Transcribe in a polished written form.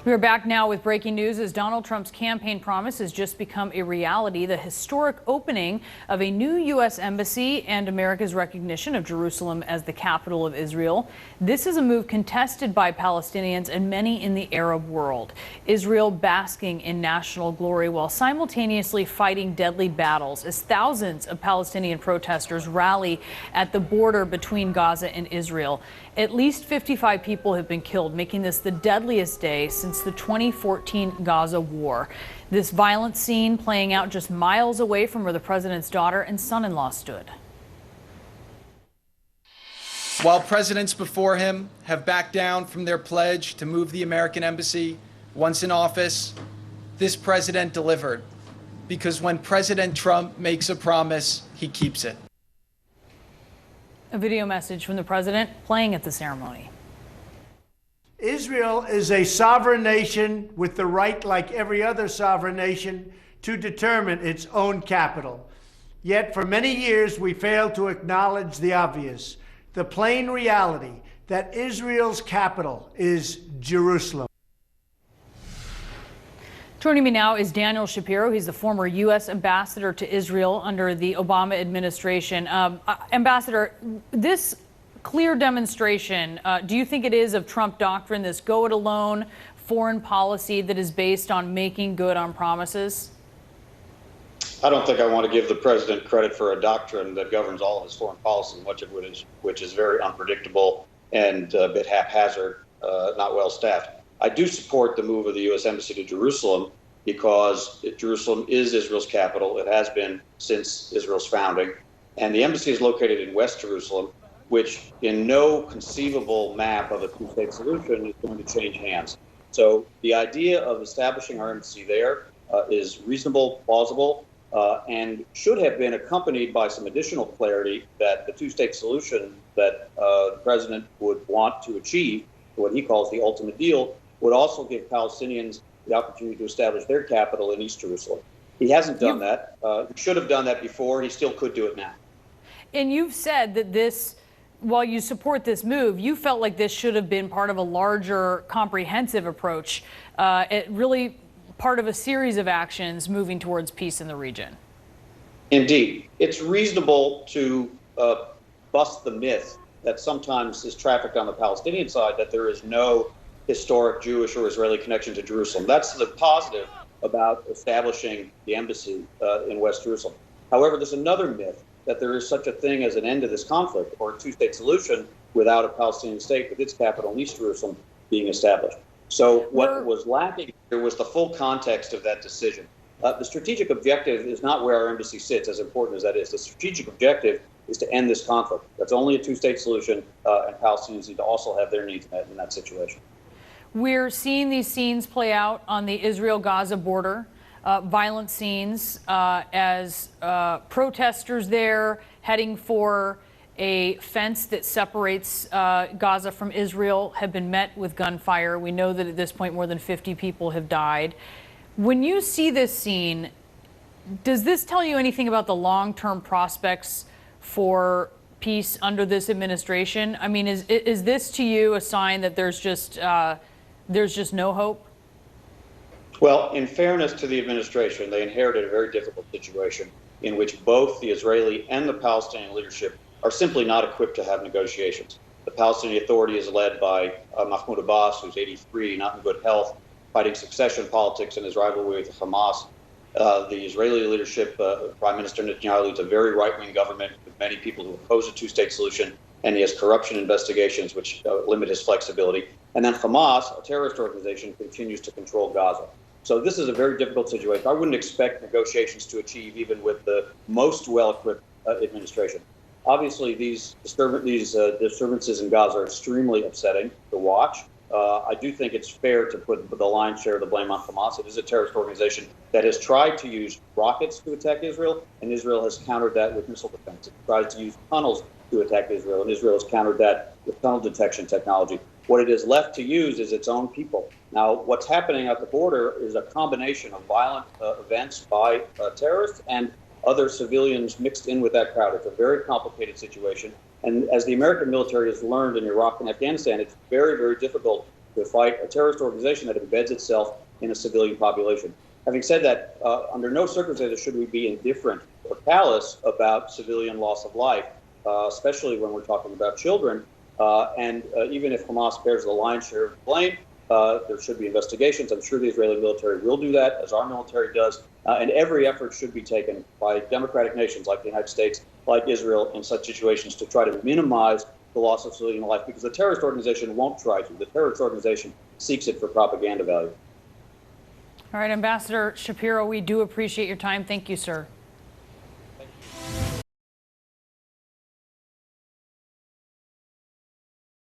We are back now with breaking news as Donald Trump's campaign promise has just become a reality. The historic opening of a new U.S. embassy and America's recognition of Jerusalem as the capital of Israel. This is a move contested by Palestinians and many in the Arab world. Israel basking in national glory while simultaneously fighting deadly battles as thousands of Palestinian protesters rally at the border between Gaza and Israel. At least 55 people have been killed, making this the deadliest day since the 2014 Gaza war. This violent scene playing out just miles away from where the president's daughter and son-in-law stood. While presidents before him have backed down from their pledge to move the American embassy once in office, this president delivered. Because when President Trump makes a promise, he keeps it. A video message from the president playing at the ceremony. Israel is a sovereign nation with the right, like every other sovereign nation, to determine its own capital. Yet for many years we failed to acknowledge the obvious, the plain reality that Israel's capital is Jerusalem. Joining me now is Daniel Shapiro. He's the former U.S. ambassador to Israel under the Obama administration. Ambassador, this clear demonstration, do you think it is of Trump doctrine, this go it alone foreign policy that is based on making good on promises? I don't think I want to give the president credit for a doctrine that governs all of his foreign policy, much of which is very unpredictable and a bit haphazard, not well staffed. I do support the move of the U.S. Embassy to Jerusalem because Jerusalem is Israel's capital. It has been since Israel's founding. And the embassy is located in West Jerusalem, which in no conceivable map of a two-state solution is going to change hands. So the idea of establishing our embassy there is reasonable, plausible, and should have been accompanied by some additional clarity that the two-state solution that the president would want to achieve, what he calls the ultimate deal, would also give Palestinians the opportunity to establish their capital in East Jerusalem. He hasn't done that. He should have done that before. He still could do it now. And you've said that this, while you support this move, you felt like this should have been part of a larger, comprehensive approach, really part of a series of actions moving towards peace in the region. Indeed. It's reasonable to bust the myth that sometimes is trafficked on the Palestinian side that there is no historic Jewish or Israeli connection to Jerusalem. That's the positive about establishing the embassy in West Jerusalem. However, there's another myth that there is such a thing as an end to this conflict or a two-state solution without a Palestinian state with its capital in East Jerusalem being established. So what was lacking here was the full context of that decision. The strategic objective is not where our embassy sits, as important as that is. The strategic objective is to end this conflict. That's only a two-state solution, and Palestinians need to also have their needs met in that situation. We're seeing these scenes play out on the Israel-Gaza border, violent scenes as protesters there heading for a fence that separates Gaza from Israel have been met with gunfire. We know that at this point more than 50 people have died. When you see this scene, does this tell you anything about the long-term prospects for peace under this administration? I mean, is this to you a sign that there's just no hope? Well, in fairness to the administration, they inherited a very difficult situation in which both the Israeli and the Palestinian leadership are simply not equipped to have negotiations. The Palestinian Authority is led by Mahmoud Abbas, who's 83, not in good health, fighting succession politics and his rivalry with Hamas. The Israeli leadership, Prime Minister Netanyahu, leads a very right-wing government with many people who oppose a two-state solution, and he has corruption investigations which limit his flexibility. And then Hamas, a terrorist organization, continues to control Gaza. So this is a very difficult situation. I wouldn't expect negotiations to achieve even with the most well-equipped administration. Obviously, these disturbances in Gaza are extremely upsetting to watch. I do think it's fair to put the lion's share of the blame on Hamas. It is a terrorist organization that has tried to use rockets to attack Israel, and Israel has countered that with missile defense. It tries to use tunnels to attack Israel, and Israel has countered that with tunnel detection technology. What it is left to use is its own people. Now, what's happening at the border is a combination of violent events by terrorists and other civilians mixed in with that crowd. It's a very complicated situation. And as the American military has learned in Iraq and Afghanistan, it's very, very difficult to fight a terrorist organization that embeds itself in a civilian population. Having said that, under no circumstances should we be indifferent or callous about civilian loss of life, especially when we're talking about children. And even if Hamas bears the lion's share of blame, there should be investigations. I'm sure the Israeli military will do that, as our military does. And every effort should be taken by democratic nations like the United States, like Israel, in such situations to try to minimize the loss of civilian life, because the terrorist organization won't try to. The terrorist organization seeks it for propaganda value. All right, Ambassador Shapiro, we do appreciate your time. Thank you, sir.